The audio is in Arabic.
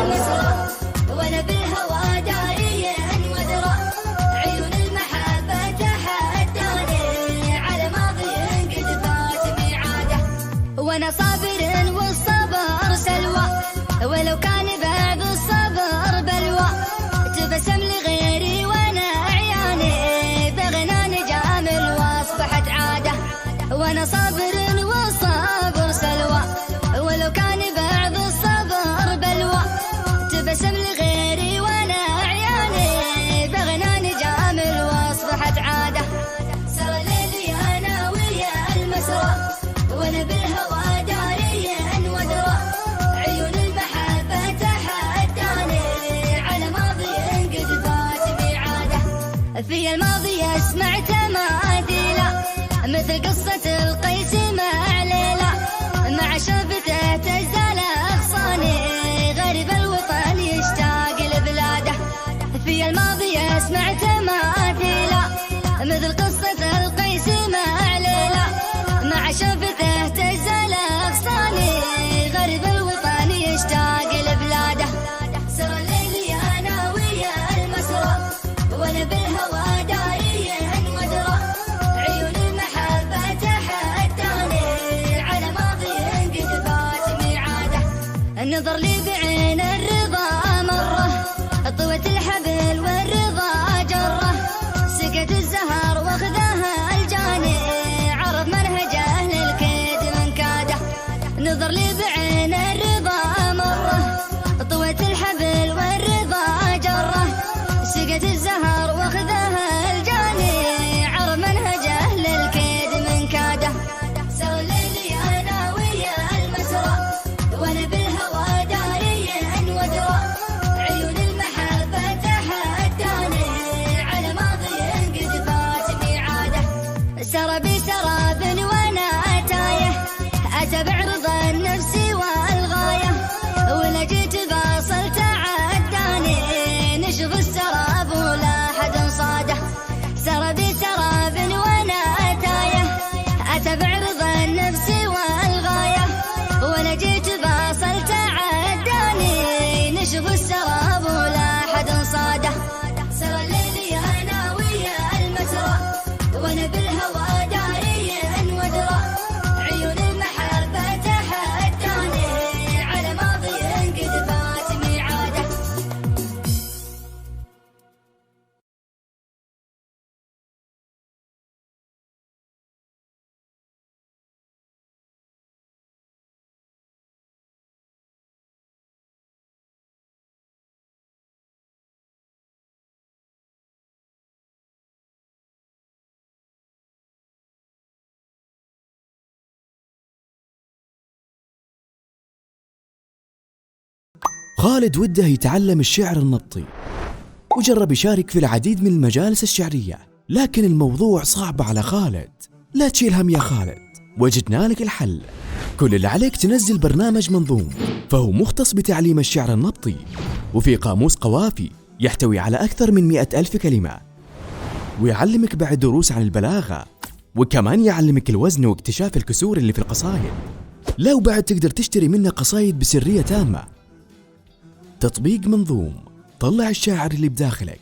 المسرى وانا بالهوى داري وادرى عيون المحبة تحداني على ماضي قد فات ميعاده وانا صابر والصبر سلوى ولو كان بعد الصبر بلوى تبسم لغيري وانا عياني بغنى نجامل واصبحت عاده وانا صابر والصبر سلوى ولو كان بعد الصبر بلوى تبسم لغيري وانا عياني بغنى نجامل واصبحت عاده سرى الليل انا ويا المسرى وانا بالهوى داري وادرى عيون المحبة تحداني على ماضي قد فات ميعاده في الماضي اسمع تماثيله مثل قصة القيس مع ليلى مع شوفته تزال أغصاني غريب الوطن يشتاق لبلاده في الماضي اسمع تماثيله مثل قصة القيس مع ليلى مع شوفته تزال أغصاني غريب الوطن يشتاق لبلاده سرى الليل أنا ويا المسرى وانا بالهوى داري وادرى عيون المحبة تحداني على ماضي قد فات ميعاده النظر لي بعين الرضا مرة طوت الحبل والرضا جره سكت الزهر واخذها الجاني عرض منهجه للكيد من كاده نظر لي بعين الرضا مرة طوت الحبل والرضا جره سكت الزهر واخذها الجاني عرض منهجه للكيد من كاده سوى الليل انا ويا المسرى وانا بالهوى داري وادرى عيون المحبة تحداني على ماضي قد فات ميعاده سرى بسراب وانا تايه اتبع رضا النفس والغايه ولا جيت باصل تعداني نشف السراب ولا حد صاده سرى بسراب وانا تايه اتبع رضا النفس والغايه ولا جيت باصل تعداني نشف السراب ولا حد صاده سرى الليل انا ويا المسرى وانا بالهوى داري وادرى عيون المحبة تحداني على ماضي قد فات ميعاده خالد وده يتعلم الشعر النبطي وجرب يشارك في العديد من المجالس الشعرية، لكن الموضوع صعب على خالد. لا تشيل هم يا خالد، وجدنا لك الحل. كل اللي عليك تنزل برنامج منظوم، فهو مختص بتعليم الشعر النبطي، وفي قاموس قوافي يحتوي على أكثر من 100,000 كلمة، ويعلمك بعد دروس عن البلاغة، وكمان يعلمك الوزن واكتشاف الكسور اللي في القصايد. لا وبعد تقدر تشتري منه قصايد بسرية تامة. تطبيق منظوم، طلع الشاعر اللي بداخلك.